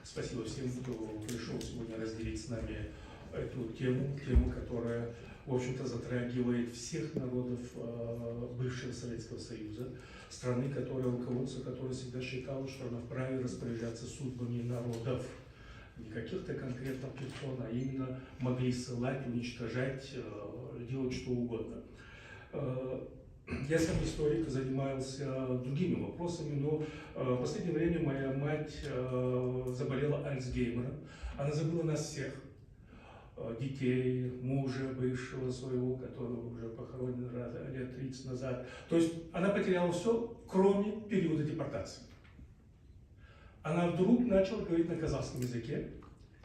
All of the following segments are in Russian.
Спасибо всем, кто пришел сегодня разделить с нами эту тему, которая, в общем-то, затрагивает всех народов бывшего Советского Союза, страны, руководство которой всегда считало, что она вправе распоряжаться судьбами народов. Не каких-то конкретных персон, а именно могли ссылать, уничтожать, делать что угодно. Я сам историк, занимался другими вопросами, но в последнее время моя мать заболела Альцгеймером. Она забыла нас всех. Детей, мужа бывшего своего, которого уже похоронен лет 30 назад. То есть она потеряла все, кроме периода депортации. Она вдруг начала говорить на казахском языке,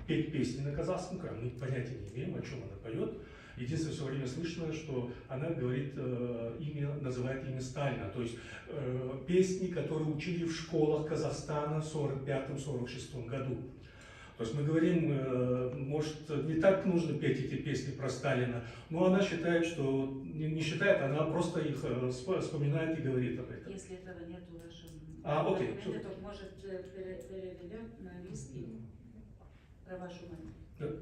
петь песни на казахском, мы понятия не имеем, о чем она поет. Единственное, все время слышно, что она говорит называет имя Сталина, то есть песни, которые учили в школах Казахстана в 1945-1946 году. То есть мы говорим, может, не так нужно петь эти песни про Сталина, но она считает, что, не считает, она просто их вспоминает и говорит об этом. Если этого нет в вашем окей. документе, то, может, переведем на английский про вашу мать.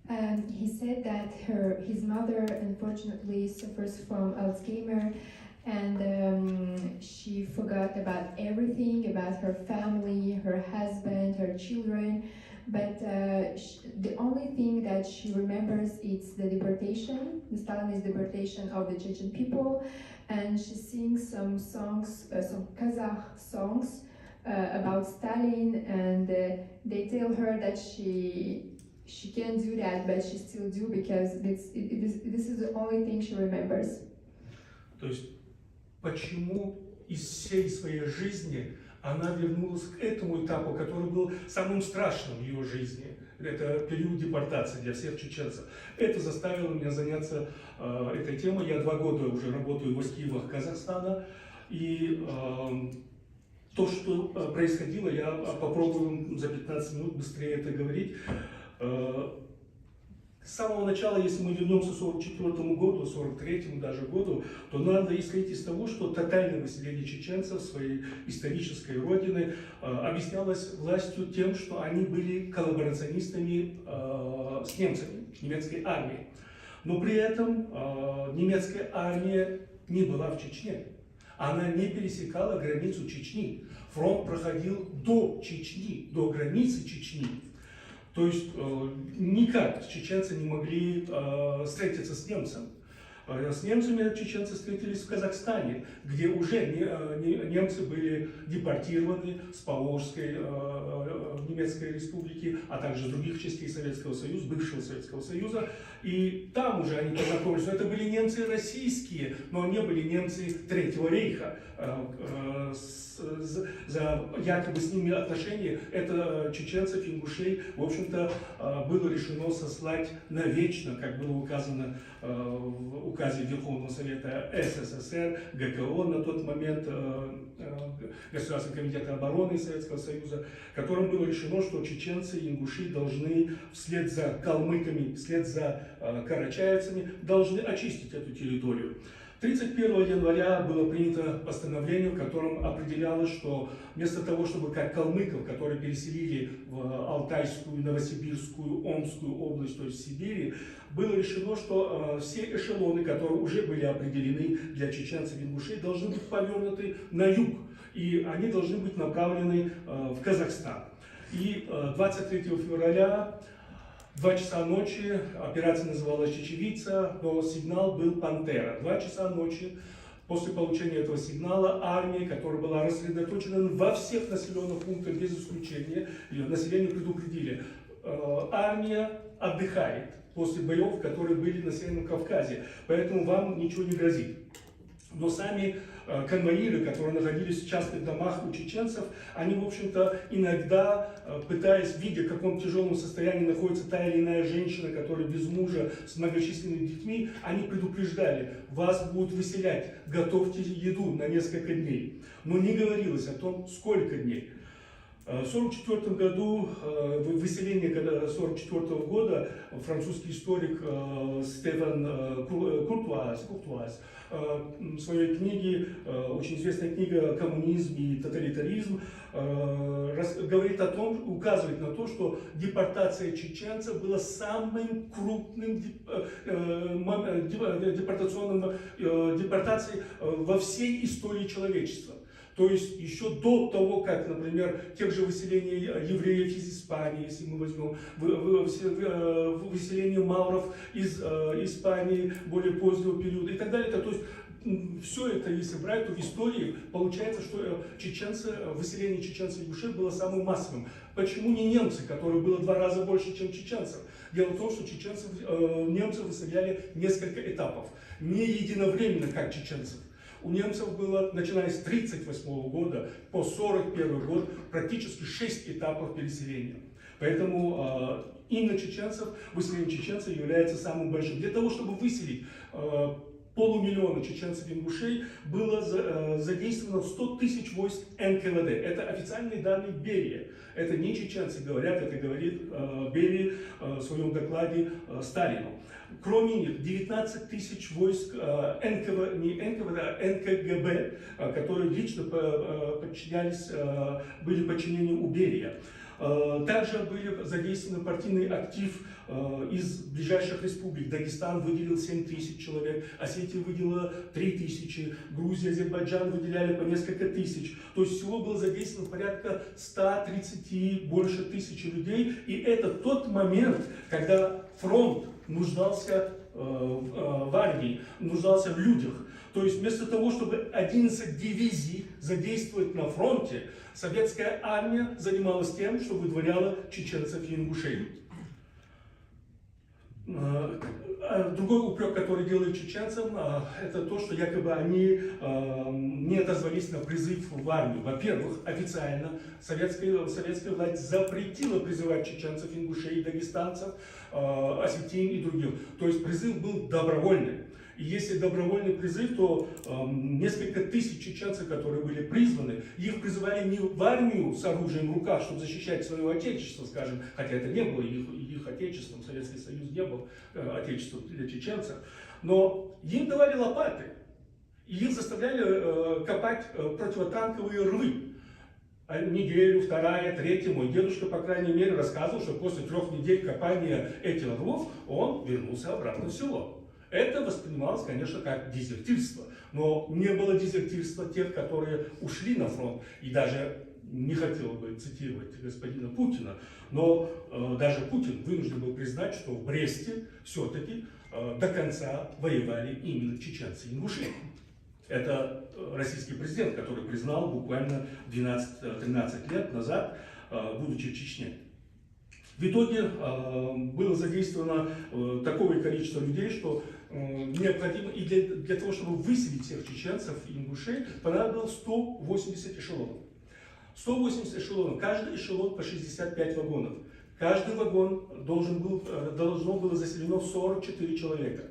He said that his mother unfortunately suffers from Alzheimer, and she forgot about everything, about her family, her husband, her children. But the only thing that she remembers is the deportation, the Stalinist deportation of the Chechen people, and she sings some songs, some Kazakh songs about Stalin, and they tell her that she can't do that, but she still do because this is the only thing she remembers. То есть, почему из всей своей жизни она вернулась к этому этапу, который был самым страшным в ее жизни? Это период депортации для всех чеченцев. Это заставило меня заняться этой темой. Я 2 года уже работаю в архивах Казахстана, и то, что происходило, я попробую за 15 минут быстрее это говорить. С самого начала, если мы вернемся к 1944 году, 1943 даже году, то надо исходить из того, что тотальное выселение чеченцев своей исторической родины объяснялось властью тем, что они были коллаборационистами с немцами, немецкой армией. Но при этом немецкая армия не была в Чечне. Она не пересекала границу Чечни. Фронт проходил до Чечни, до границы Чечни. То есть никак чеченцы не могли встретиться с немцем. С немцами чеченцы встретились в Казахстане, где уже немцы были депортированы с Поволжской немецкой республики, а также других частей Советского Союза, бывшего Советского Союза. И там уже они познакомились. Это были немцы российские, но не были немцы Третьего рейха. За якобы с ними отношения, это чеченцев, ингушей, в общем-то, было решено сослать навечно, как было указано в указе Верховного Совета СССР, ГКО на тот момент, Государственного комитета обороны Советского Союза, которым было решено, что чеченцы и ингуши должны вслед за калмыками, вслед за карачаевцами, должны очистить эту территорию. 31 января было принято постановление, в котором определялось, что вместо того, чтобы как калмыков, которые переселили в Алтайскую, Новосибирскую, Омскую область, то есть в Сибири, было решено, что все эшелоны, которые уже были определены для чеченцев и ингушей, должны быть повернуты на юг, и они должны быть направлены в Казахстан. И 23 февраля 2 часа ночи, операция называлась «Чечевица», но сигнал был «Пантера». 2 часа ночи, после получения этого сигнала, армия, которая была рассредоточена во всех населенных пунктах без исключения, ее население предупредили, армия отдыхает после боев, которые были на Северном Кавказе, поэтому вам ничего не грозит. Но сами конвоиры, которые находились в частных домах у чеченцев, они, в общем-то, иногда, пытаясь, видя, в каком тяжелом состоянии находится та или иная женщина, которая без мужа, с многочисленными детьми, они предупреждали: вас будут выселять, готовьте еду на несколько дней. Но не говорилось о том, сколько дней. В 1944 году, выселение 1944 года, французский историк Стефан Куртуаз в своей книге, очень известная книга «Коммунизм и тоталитаризм», говорит о том, указывает на то, что депортация чеченцев была самым крупным депортацией во всей истории человечества. То есть еще до того, как, например, тех же выселений евреев из Испании, если мы возьмем, выселение мавров из Испании более позднего периода и так далее. То есть все это, если брать, то в истории получается, что выселение чеченцев и ингушей было самым массовым. Почему не немцы, которых было в 2 раза больше, чем чеченцев? Дело в том, что немцев выселяли несколько этапов, не единовременно, как чеченцев. У немцев было, начиная с 1938 года по 1941 год, практически 6 этапов переселения. Поэтому именно выселение чеченцев является самым большим. Для того, чтобы выселить 500 000 чеченцев и ингушей, было задействовано 100 000 войск НКВД. Это официальные данные Берия. Это не чеченцы говорят, это говорит Берия в своем докладе Сталину. Кроме них 19 000 войск не НКВД, а НКГБ, которые лично были подчинены у Берия. Также были задействованы партийный актив из ближайших республик. Дагестан выделил 7 000 человек, Осетия выделила 3 000, Грузия, Азербайджан выделяли по несколько тысяч. То есть всего было задействовано порядка 130 больше тысяч людей. И это тот момент, когда фронт нуждался в армии, нуждался в людях. То есть вместо того, чтобы 11 дивизий задействовать на фронте, советская армия занималась тем, что выдворяла чеченцев и ингушей. Другой упрек, который делают чеченцам, это то, что якобы они не отозвались на призыв в армию. Во-первых, официально советская власть запретила призывать чеченцев, ингушей, дагестанцев, осетин и других. То есть призыв был добровольный. И если добровольный призыв, то несколько тысяч чеченцев, которые были призваны, их призывали не в армию с оружием в руках, чтобы защищать свое отечество, скажем, хотя это не было их отечеством, Советский Союз не был отечеством для чеченцев, но им давали лопаты, и их заставляли копать противотанковые рвы. Неделю, 2-я, 3-я, мой дедушка, по крайней мере, рассказывал, что после 3 недель копания этих рвов он вернулся обратно в село. Это воспринималось, конечно, как дезертирство, но не было дезертирства тех, которые ушли на фронт. И даже не хотел бы цитировать господина Путина, но даже Путин вынужден был признать, что в Бресте все-таки до конца воевали именно чеченцы и ингуши. Это российский президент, который признал буквально 12-13 лет назад, будучи в Чечне. В итоге было задействовано такое количество людей, что необходимо, и для того, чтобы выселить всех чеченцев и ингушей, понадобилось 180 эшелонов. 180 эшелонов, каждый эшелон по 65 вагонов. Каждый вагон должно было заселено 44 человека.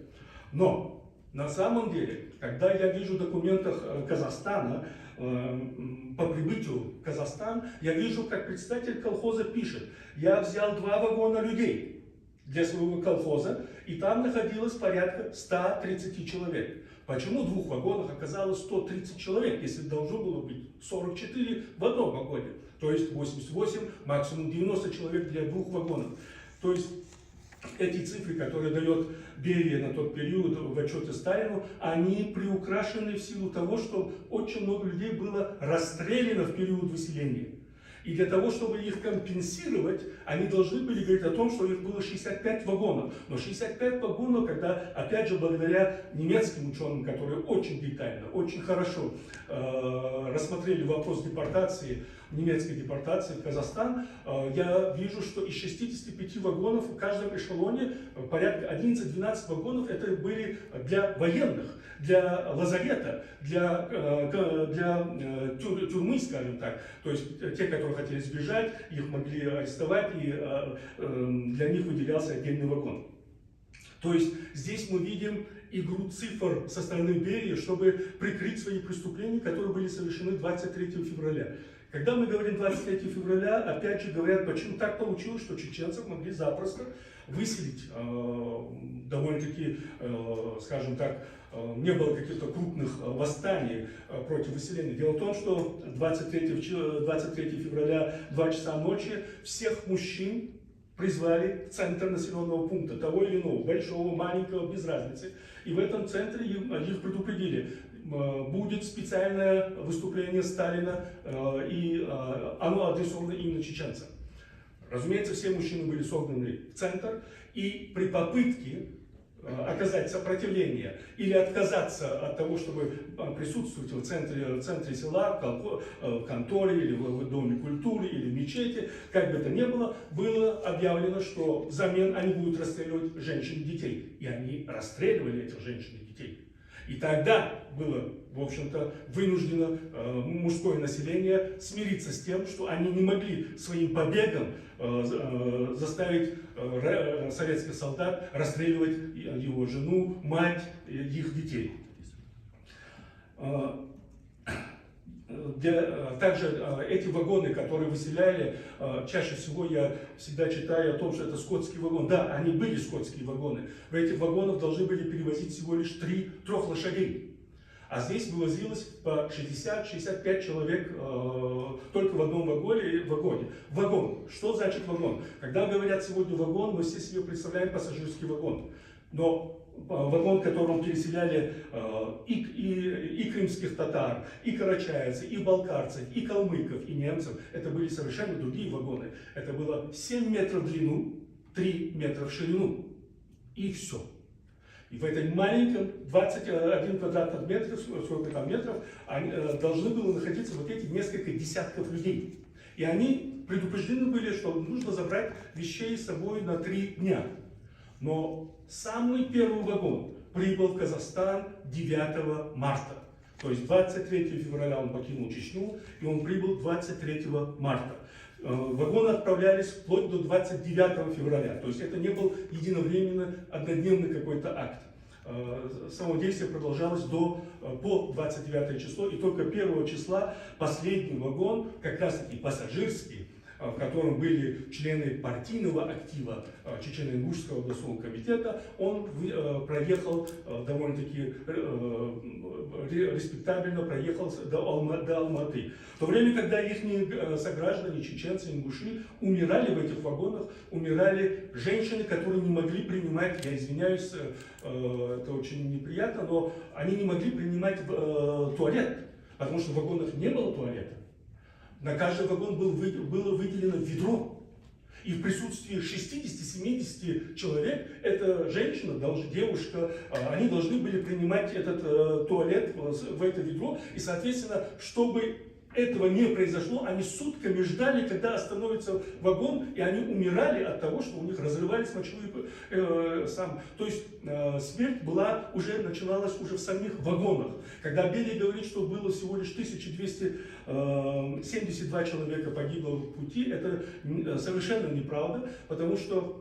Но на самом деле, когда я вижу в документах Казахстана, по прибытию в Казахстан, я вижу, как представитель колхоза пишет: я взял 2 вагона людей для своего колхоза, и там находилось порядка 130 человек. Почему в 2 вагонах оказалось 130 человек, если должно было быть 44 в одном вагоне? То есть 88, максимум 90 человек для 2 вагонов. То есть эти цифры, которые дает Берия на тот период в отчете Сталину, они приукрашены в силу того, что очень много людей было расстреляно в период выселения. И для того, чтобы их компенсировать, они должны были говорить о том, что их было 65 вагонов. Но 65 вагонов, когда, опять же, благодаря немецким ученым, которые очень детально, очень хорошо рассмотрели вопрос депортации, немецкой депортации в Казахстан, я вижу, что из 65 вагонов в каждом эшелоне порядка 11-12 вагонов это были для военных, для лазарета, для тюрьмы, скажем так. То есть те, которые хотели сбежать, их могли арестовать, и для них выделялся отдельный вагон. То есть здесь мы видим игру цифр со стороны Берии, чтобы прикрыть свои преступления, которые были совершены 23 февраля. Когда мы говорим 23 февраля, опять же говорят, почему так получилось, что чеченцев могли запросто выселить, довольно-таки, скажем так, не было каких-то крупных восстаний против выселения. Дело в том, что 23 февраля, 2 часа ночи, всех мужчин призвали в центр населенного пункта, того или иного, большого, маленького, без разницы. И в этом центре их предупредили. Будет специальное выступление Сталина, и оно адресовано именно чеченцам. Разумеется, все мужчины были согнаны в центр, и при попытке оказать сопротивление или отказаться от того, чтобы присутствовать в центре села, в конторе, или в доме культуры, или в мечети, как бы то ни было, было объявлено, что взамен они будут расстреливать женщин и детей. И они расстреливали этих женщин и детей. И тогда было, в общем-то, вынуждено мужское население смириться с тем, что они не могли своим побегом заставить советских солдат расстреливать его жену, мать, их детей. Также эти вагоны, которые выселяли, чаще всего я всегда читаю о том, что это скотский вагон. Да, они были скотские вагоны. В этих вагонах должны были перевозить всего лишь 3 лошадей. А здесь вывозилось по 60-65 человек только в одном вагоне. Вагон. Что значит вагон? Когда говорят сегодня вагон, мы все себе представляем пассажирский вагон. Но вагон, в котором переселяли и крымских татар, и карачаевцев, и балкарцев, и калмыков, и немцев, это были совершенно другие вагоны. Это было 7 метров в длину, 3 метра в ширину. И все. И в этом маленьком 21 квадратных метров, сколько там метров, должны было находиться вот эти несколько десятков людей. И они предупреждены были, что нужно забрать вещей с собой на 3 дня. Но самый первый вагон прибыл в Казахстан 9 марта. То есть 23 февраля он покинул Чечню, и он прибыл 23 марта. Вагоны отправлялись вплоть до 29 февраля. То есть это не был единовременно однодневный какой-то акт. Само действие продолжалось по 29 число, и только 1 числа последний вагон, как раз таки пассажирский, в котором были члены партийного актива Чечено-Ингушского областного комитета, он проехал довольно-таки респектабельно, проехал до Алматы. В то время, когда их сограждане, чеченцы, ингуши, умирали в этих вагонах, умирали женщины, которые не могли принимать, я извиняюсь, это очень неприятно, но они не могли принимать туалет, потому что в вагонах не было туалета. На каждый вагон было выделено ведро. И в присутствии 60-70 человек, эта женщина, девушка, они должны были принимать этот туалет в это ведро. И, соответственно, чтобы этого не произошло, они сутками ждали, когда остановится вагон, и они умирали от того, что у них разрывались мочевые То есть смерть начиналась уже в самих вагонах. Когда Берия говорит, что было всего лишь 1272 человека погибло в пути, это совершенно неправда, потому что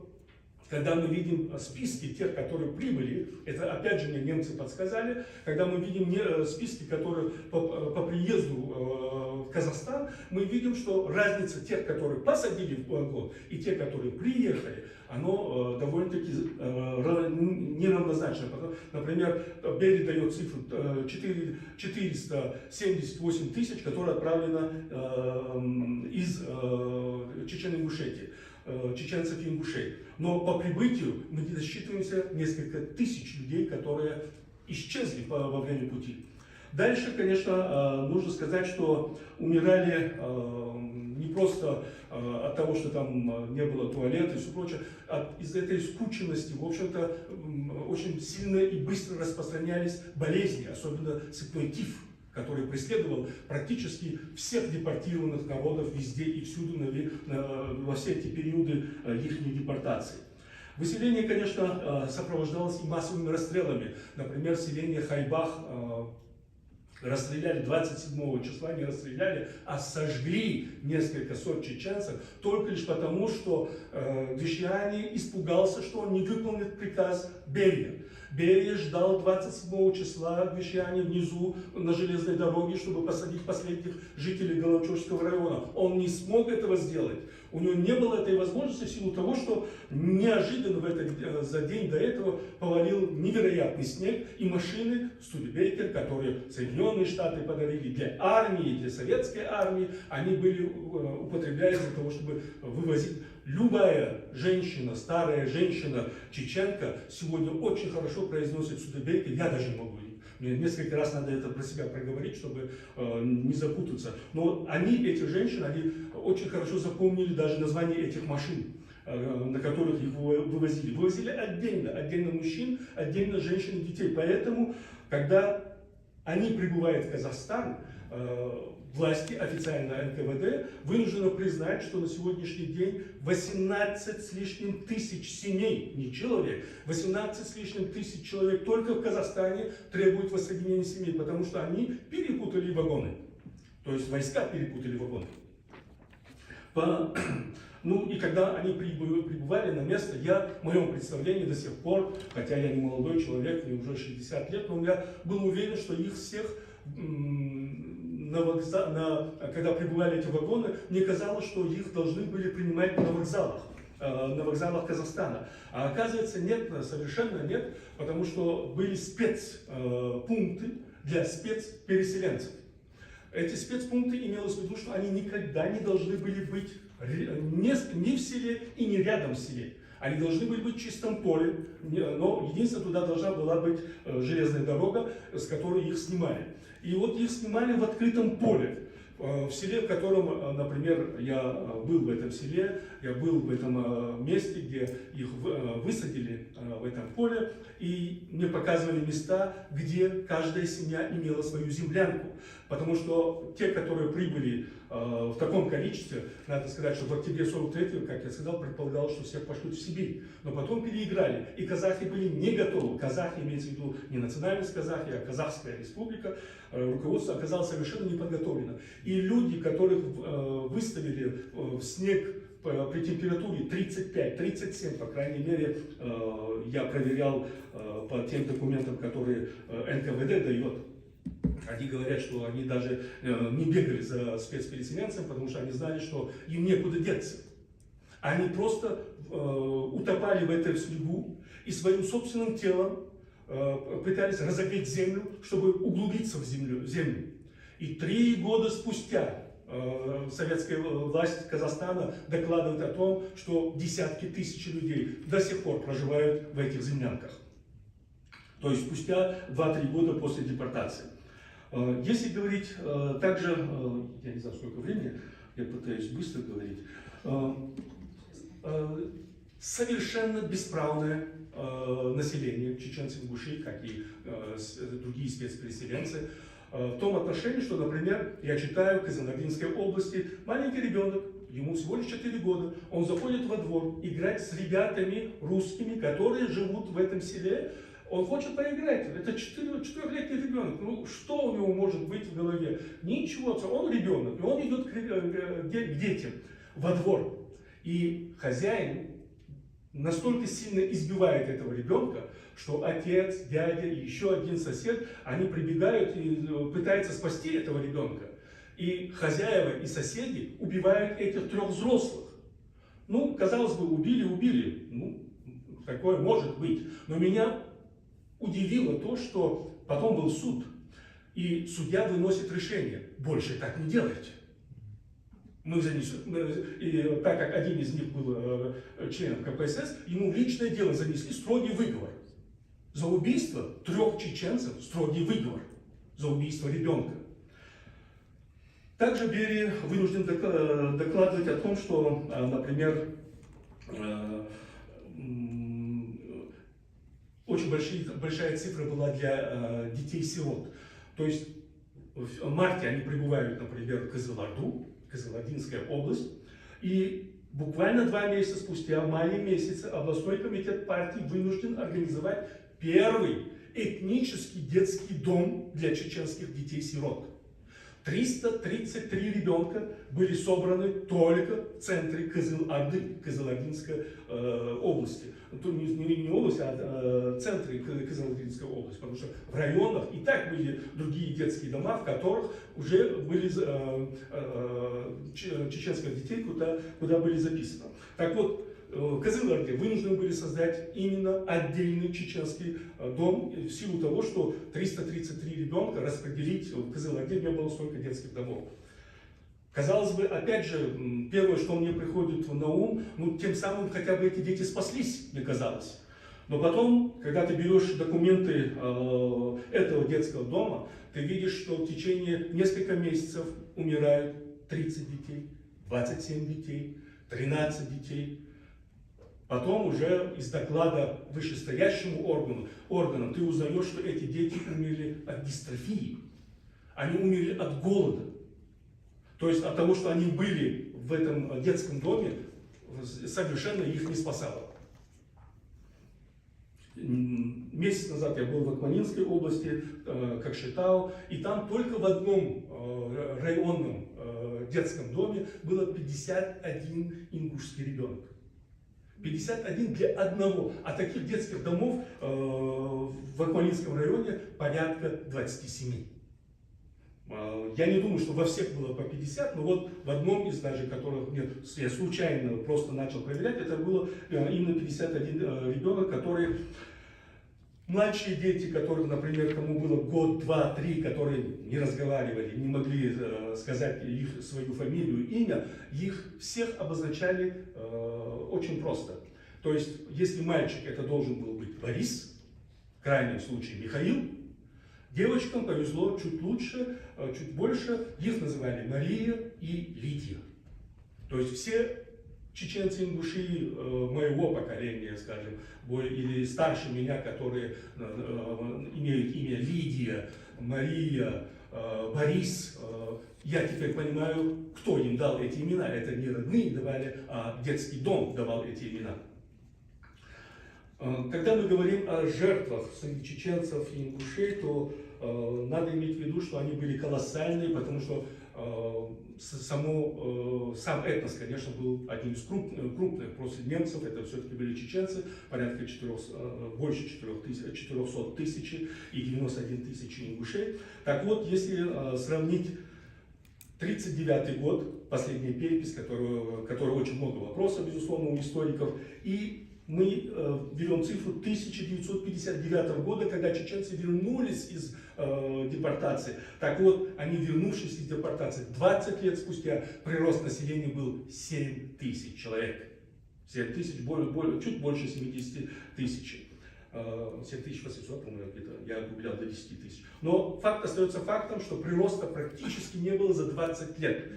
когда мы видим списки тех, которые прибыли, это опять же мне немцы подсказали, когда мы видим списки, которые по приезду в Казахстан, мы видим, что разница тех, которые посадили в вагон, и тех, которые приехали, оно довольно-таки неравнозначно. Например, Берия дает цифру 478 тысяч, которые отправлено из Чечено-Ингушетии, чеченцев и ингушей. Но по прибытию мы досчитываемся несколько тысяч людей, которые исчезли во время пути. Дальше, конечно, нужно сказать, что умирали не просто от того, что там не было туалета и все прочее, из-за этой скученности, в общем-то, очень сильно и быстро распространялись болезни, особенно цепной тиф, который преследовал практически всех депортированных народов везде и всюду во все эти периоды их депортации. Выселение, конечно, сопровождалось и массовыми расстрелами. Например, селение Хайбах расстреляли 27 числа, не расстреляли, а сожгли несколько сот чеченцев, только лишь потому, что Вишняни испугался, что он не выполнит приказ Берия. Берия ждал 27 числа Гвишьяне внизу на железной дороге, чтобы посадить последних жителей Галачевского района. Он не смог этого сделать. У него не было этой возможности в силу того, что неожиданно за день до этого повалил невероятный снег, и машины Студебекер, которые Соединенные Штаты подарили для армии, для советской армии, они были употребляемы для того, чтобы вывозить. Любая женщина, старая женщина, чеченка, сегодня очень хорошо произносит Студебекер, я даже не могу. Мне несколько раз надо это про себя проговорить, чтобы не запутаться. Но эти женщины, они очень хорошо запомнили даже название этих машин, на которых их вывозили. Вывозили отдельно мужчин, отдельно женщин и детей. Поэтому, когда они прибывают в Казахстан, власти, официально НКВД, вынуждены признать, что на сегодняшний день 18 с лишним тысяч семей, не человек, 18 с лишним тысяч человек только в Казахстане требуют воссоединения семей, потому что они перепутали вагоны. То есть войска перепутали вагоны. Ну и когда они прибывали на место, в моем представлении до сих пор, хотя я не молодой человек, мне уже 60 лет, но я был уверен, что их всех, когда прибывали эти вагоны, мне казалось, что их должны были принимать на вокзалах Казахстана. А оказывается, нет, совершенно нет, потому что были спецпункты для спецпереселенцев. Эти спецпункты имелось в виду, что они никогда не должны были быть ни в селе и не рядом с селе. Они должны были быть в чистом поле, но единственное, туда должна была быть железная дорога, с которой их снимали. И вот их снимали в открытом поле. В селе, в котором, например, я был в этом селе, я был в этом месте, где их высадили в этом поле, и мне показывали места, где каждая семья имела свою землянку. Потому что те, которые прибыли в таком количестве, надо сказать, что в октябре 43-го, как я сказал, предполагалось, что всех пошлют в Сибирь. Но потом переиграли, и казахи были не готовы. Казахи, имеется в виду не национальность казахи, а Казахская республика, руководство оказалось совершенно не подготовлено. И люди, которых выставили в снег при температуре 35-37, по крайней мере, я проверял по тем документам, которые НКВД дает. Они говорят, что они даже не бегали за спецпереселенцем, потому что они знали, что им некуда деться. Они просто утопали в этой снегу и своим собственным телом пытались разогреть землю, чтобы углубиться в землю. И 3 года спустя советская власть Казахстана докладывает о том, что десятки тысяч людей до сих пор проживают в этих землянках. То есть спустя 2-3 года после депортации. Если говорить также, я не знаю сколько времени, я пытаюсь быстро говорить, совершенно бесправное население чеченцев-ингушей, как и другие спецпереселенцы, в том отношении, что, например, я читаю в Казанлыгинской области, маленький ребенок, ему всего лишь 4 года, он заходит во двор играть с ребятами русскими, которые живут в этом селе. Он хочет поиграть, это 4-летний ребенок, ну что у него может быть в голове? Ничего, он ребенок, и он идет к детям во двор. И хозяин настолько сильно избивает этого ребенка, что отец, дядя и еще один сосед, они прибегают и пытаются спасти этого ребенка. И хозяева и соседи убивают этих 3 взрослых. Ну, казалось бы, убили, ну, такое может быть. Но меня удивило то, что потом был суд, и судья выносит решение: больше так не делайте. Мы занесли, и так как один из них был членом КПСС, ему в личное дело занесли строгий выговор. За убийство 3 чеченцев строгий выговор. За убийство ребенка. Также Берия вынужден докладывать о том, что, например, очень большая цифра была для детей-сирот. То есть в марте они прибывают, например, в Кызылорду, Кызылординская область, и буквально 2 месяца спустя, в мае месяце, областной комитет партии вынужден организовать первый этнический детский дом для чеченских детей-сирот. 333 ребенка были собраны только в центре Кызыл-Орды, Кызылординской области. Не области, а центре Кызылординской области, потому что в районах и так были другие детские дома, в которых уже были чеченских детей, куда были записаны. Так вот, в Кызылорде вынуждены были создать именно отдельный чеченский дом в силу того, что 333 ребенка распределить в Кызылорде не было столько детских домов. Казалось бы, опять же, первое, что мне приходит на ум, ну, тем самым хотя бы эти дети спаслись, мне казалось. Но потом, когда ты берешь документы этого детского дома, ты видишь, что в течение нескольких месяцев умирают 30 детей, 27 детей, 13 детей. Потом уже из доклада вышестоящему органам ты узнаешь, что эти дети умерли от дистрофии. Они умерли от голода. То есть от того, что они были в этом детском доме, совершенно их не спасало. Месяц назад я был в Акмолинской области, Кокшетау, и там только в одном районном детском доме было 51 ингушский ребенок. 51 для одного. А таких детских домов в Акмолинском районе порядка 27. Я не думаю, что во всех было по 50, но вот в одном из даже, которых я случайно просто начал проверять, это было именно 51 ребенок, которые младшие дети, которых, например, кому было год, два, три, которые не разговаривали, не могли сказать свою фамилию, имя, их всех обозначали очень просто. То есть, если мальчик, это должен был быть Борис, в крайнем случае Михаил, девочкам повезло чуть лучше, чуть больше, их называли Мария и Лидия. То есть все чеченцы, ингуши моего поколения, скажем, или старше меня, которые имеют имя Лидия, Мария, Борис, я теперь понимаю, кто им дал эти имена. Это не родные давали, а детский дом давал эти имена. Когда мы говорим о жертвах среди чеченцев и ингушей, то надо иметь в виду, что они были колоссальные, потому что сам этнос, конечно, был одним из крупных. После немцев это все-таки были чеченцы, порядка больше 400 тысяч и 91 тысячи ингушей. Так вот, если сравнить 1939 год, последняя перепись, которая очень много вопросов, безусловно, у историков, и мы берем цифру 1959 года, когда чеченцы вернулись из депортации. Так вот, они, вернувшись из депортации, 20 лет спустя прирост населения был 7 тысяч человек. 7 тысяч, чуть больше 70 тысяч. 7800, по-моему, где-то, я огублял до 10 тысяч. Но факт остается фактом, что прироста практически не было за 20 лет.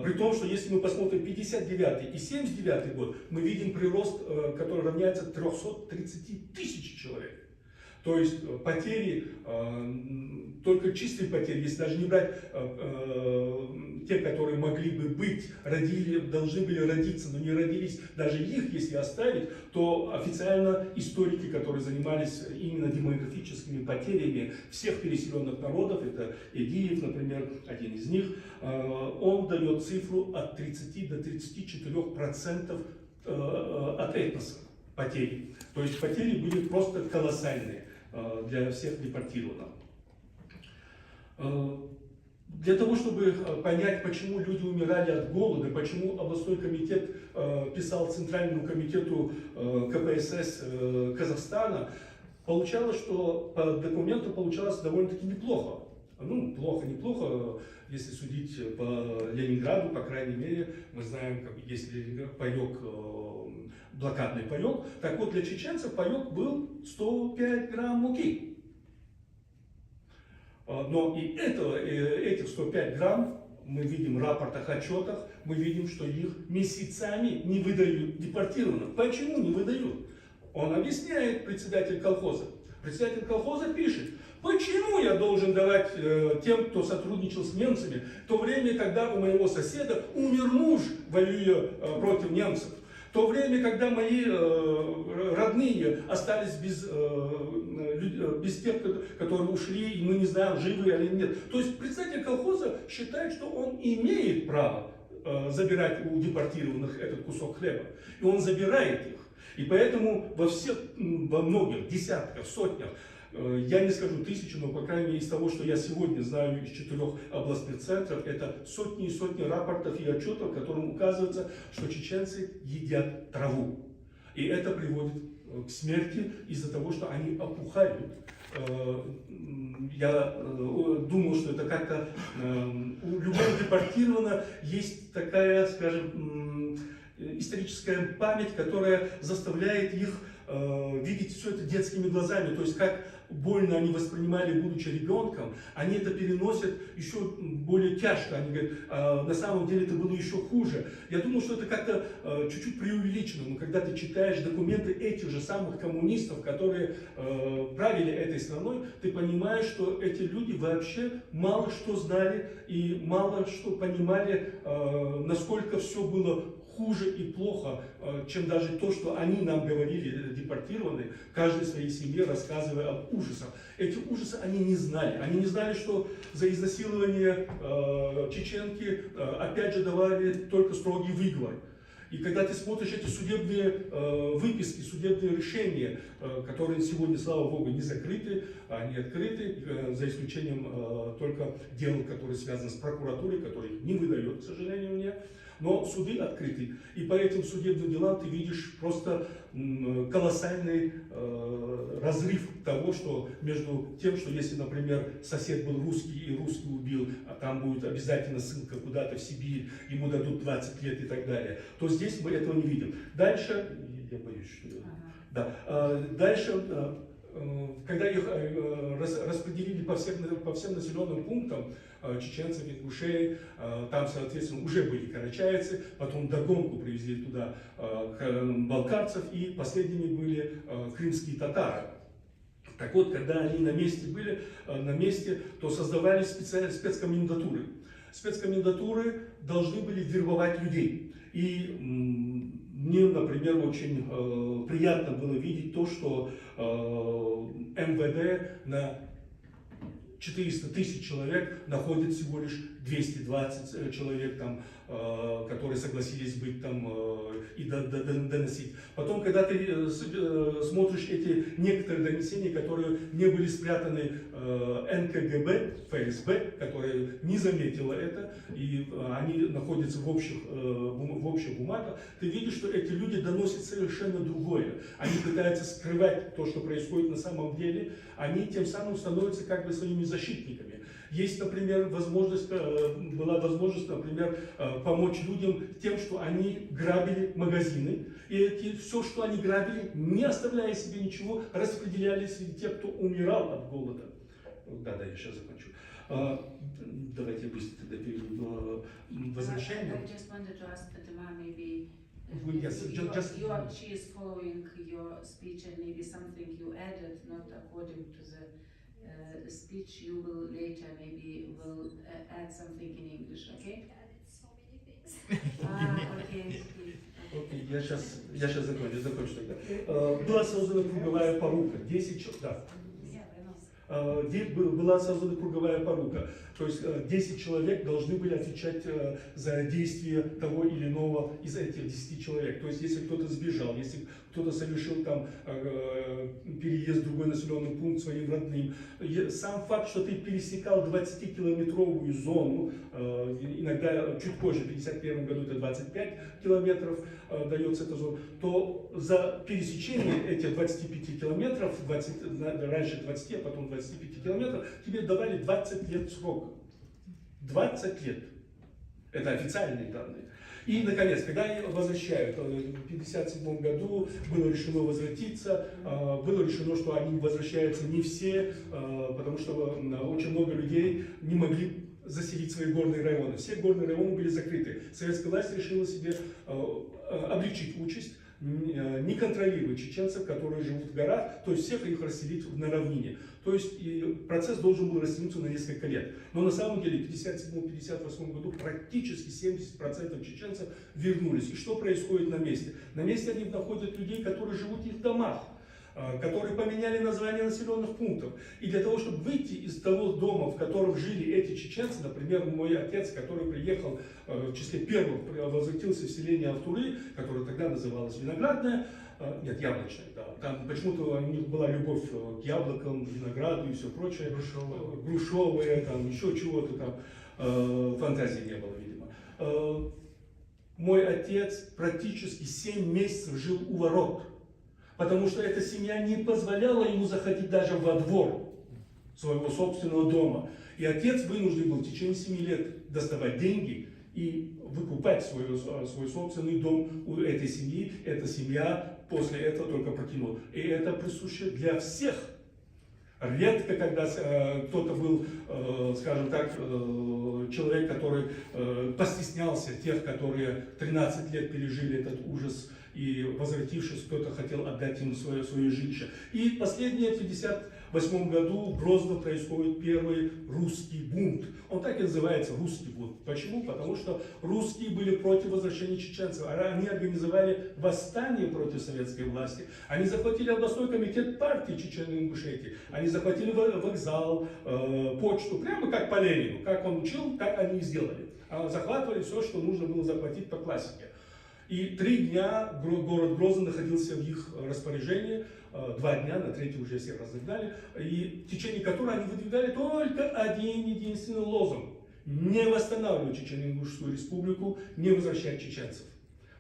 При том, что если мы посмотрим 59 и 79 год, мы видим прирост, который равняется 330 тысяч человек. То есть потери, только чистые потери, если даже не брать те, которые могли бы быть, должны были родиться, но не родились, даже их, если оставить, то официально историки, которые занимались именно демографическими потерями всех переселенных народов, это Эдиев, например, один из них, он дает цифру от 30 до 34% от этноса потерь. То есть потери были просто колоссальные для всех депортированных. Для того, чтобы понять, почему люди умирали от голода, почему областной комитет писал Центральному комитету КПСС Казахстана, получалось, что по документу получалось довольно-таки неплохо. Ну, плохо-неплохо, если судить по Ленинграду, по крайней мере, мы знаем, если паек, блокадный паек. Так вот, для чеченцев паек был 105 грамм муки. Но и этих 105 грамм мы видим в рапортах, отчетах, мы видим, что их месяцами не выдают депортированным. Почему не выдают? Он объясняет, председатель колхоза. Председатель колхоза пишет, почему я должен давать тем, кто сотрудничал с немцами, в то время, когда у моего соседа умер муж, воюя против немцев. то время, когда мои родные остались без тех, которые ушли, и мы не знаем, живы или нет. То есть представитель колхоза считает, что он имеет право забирать у депортированных этот кусок хлеба. И он забирает их. И поэтому во многих, десятках, сотнях, я не скажу тысячи, но, по крайней мере, из того, что я сегодня знаю из 4 областных центров, это сотни и сотни рапортов и отчетов, в котором указывается, что чеченцы едят траву. И это приводит к смерти из-за того, что они опухают. Я думал, что это как-то у любого депортированного есть такая, скажем, историческая память, которая заставляет их видеть все это детскими глазами. То есть как больно они воспринимали, будучи ребенком, они это переносят еще более тяжко. Они говорят, на самом деле это было еще хуже. Я думаю, что это как-то чуть-чуть преувеличено, но когда ты читаешь документы этих же самых коммунистов, которые правили этой страной, ты понимаешь, что эти люди вообще мало что знали и мало что понимали, насколько все было хуже и плохо, чем даже то, что они нам говорили, депортированные, каждой своей семье рассказывая об ужасах. Эти ужасы они не знали. Они не знали, что за изнасилование чеченки опять же давали только строгий выговор. И когда ты смотришь эти судебные выписки, судебные решения, которые сегодня, слава богу, не закрыты, они открыты, за исключением только дел, которые связаны с прокуратурой, которые не выдает, к сожалению, мне. Но суды открыты. И по этим судебным делам ты видишь просто колоссальный разрыв того, что между тем, что если, например, сосед был русский и русский убил, а там будет обязательно ссылка куда-то в Сибирь, ему дадут 20 лет и так далее, то здесь мы этого не видим. Дальше, я боюсь, что... Да, дальше, когда их распределили по всем населенным пунктам, чеченцев, ингушей, там, соответственно, уже были карачайцы, потом догонку привезли туда балкарцев, и последними были крымские татары. Так вот, когда они на месте были, то создавались спецкомендатуры. Спецкомендатуры должны были вербовать людей. И мне, например, очень приятно было видеть то, что МВД на 400 тысяч человек находит всего лишь 220 человек, там, которые согласились быть там и доносить. Потом, когда ты смотришь эти некоторые донесения, которые не были спрятаны НКГБ, ФСБ, которая не заметила это, и они находятся в общих бумагах, ты видишь, что эти люди доносят совершенно другое. Они пытаются скрывать то, что происходит на самом деле, они тем самым становятся как бы своими защитниками. Есть, например, была возможность, например, помочь людям тем, что они грабили магазины. И все, что они грабили, не оставляя себе ничего, распределяли среди тех, кто умирал от голода. Да, я сейчас закончу. Давайте быстро тогда перейдем к возвращению. I just wanted to ask Fatima, maybe Yes, she is following your speech, and maybe something you added, not according to the speech, you will later maybe will add something in English, okay? So many things. Okay. Окей, я сейчас закончу тогда. Была создана круговая порука, 10 человек, да. Была создана круговая порука, то есть 10 человек должны были отвечать за действия того или иного из этих 10 человек. То есть если кто-то сбежал, если кто-то совершил там переезд в другой населенный пункт своим родным, сам факт, что ты пересекал 20-километровую зону, иногда чуть позже, в 1951 году это 25 километров дается эта зона, то за пересечение этих 25 километров, раньше 20, а потом 25 километров, тебе давали 20 лет срока. 20 лет. Это официальные данные. И, наконец, когда они возвращают, в 1957 году было решено возвратиться, было решено, что они возвращаются не все, потому что очень много людей не могли заселить свои горные районы. Все горные районы были закрыты. Советская власть решила себе облегчить участь, не контролирует чеченцев, которые живут в горах, то есть всех их расселить на равнине. То есть и процесс должен был растянуться на несколько лет. Но на самом деле в 1957-1958 году практически 70% чеченцев вернулись. И что происходит на месте? На месте они находят людей, которые живут в их домах, которые поменяли название населенных пунктов. И для того, чтобы выйти из того дома, в котором жили эти чеченцы, например, мой отец, который приехал в числе первых, возвратился в селение Автуры, которое тогда называлось Виноградное, нет, Яблочное, да. Там почему-то у них была любовь к яблокам, винограду и все прочее. Грушевые, там еще чего-то там, фантазии не было, видимо. Мой отец практически 7 месяцев жил у ворот, потому что эта семья не позволяла ему заходить даже во двор своего собственного дома. И отец вынужден был в течение 7 лет доставать деньги и выкупать свой собственный дом у этой семьи. Эта семья после этого только покинула. И это присуще для всех. Редко, когда кто-то был, скажем так, человек, который постеснялся тех, которые 13 лет пережили этот ужас, и возвратившись, кто-то хотел отдать им свое жилище. И последнее, в 1958 году в Грозном происходит первый русский бунт. Он так и называется, русский бунт. Почему? Потому что русские были против возвращения чеченцев. Они организовали восстание против советской власти. Они захватили областной комитет партии Чечено-Ингушетии. Они захватили вокзал, почту, прямо как по Ленину. Как он учил, так они и сделали. Захватывали все, что нужно было захватить по классике. И 3 дня город Грозный находился в их распоряжении, 2 дня, на 3-й уже всех разогнали, и в течение которого они выдвигали только один единственный лозунг: не восстанавливать Чечено-Ингушскую республику, не возвращать чеченцев.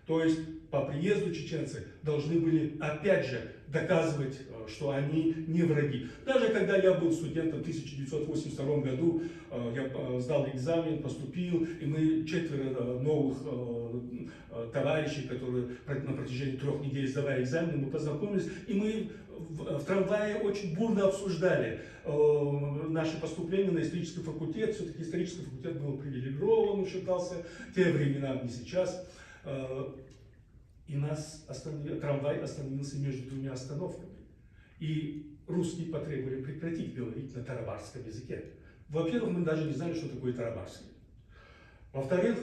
То есть по приезду чеченцы должны были опять же доказывать, что они не враги. Даже когда я был студентом в 1982 году, я сдал экзамен, поступил, и мы 4 новых товарищей, которые на протяжении 3 недель сдавали экзамены, мы познакомились, и мы в трамвае очень бурно обсуждали наше поступление на исторический факультет. Все-таки исторический факультет был привилегирован, считался, в те времена, не сейчас. И трамвай остановился между 2 остановками. И русские потребовали прекратить говорить на тарабарском языке. Во-первых, мы даже не знали, что такое тарабарский. Во-вторых,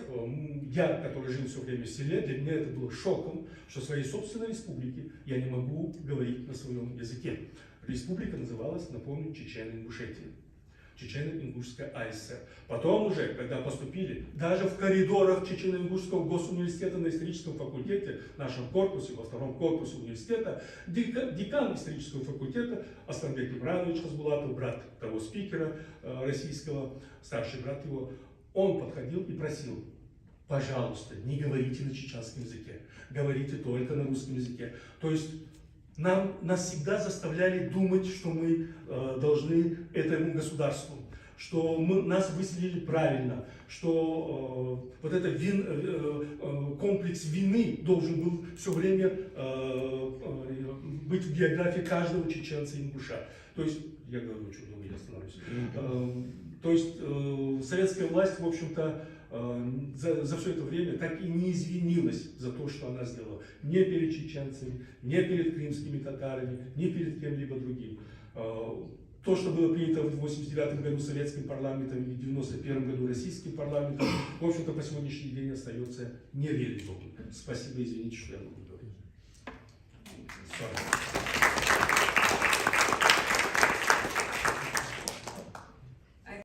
я, который жил все время в селе, для меня это было шоком, что в своей собственной республике я не могу говорить на своем языке. Республика называлась, напомню, Чечено-Ингушетия. Чечено-Ингушская АСР. Потом уже, когда поступили, даже в коридорах Чечено-Ингушского госуниверситета на историческом факультете, в нашем корпусе, во 2-м корпусе университета, декан исторического факультета Асланбек Имранович Хасбулатов, брат того спикера российского, старший брат его, он подходил и просил: пожалуйста, не говорите на чеченском языке, говорите только на русском языке. То есть нас всегда заставляли думать, что мы должны этому государству, что нас выселили правильно, что вот этот комплекс вины должен был все время быть в биографии каждого чеченца и ингуша. То есть, я говорю очень много, я остановлюсь. То есть советская власть, в общем-то, за все это время так и не извинилась за то, что она сделала. Не перед чеченцами, не перед крымскими татарами, не перед кем-либо другим. То, что было принято в 1989 году советским парламентом и в 1991 году российским парламентом, в общем-то, по сегодняшний день остается нереализованным. Спасибо, извините, что я говорю.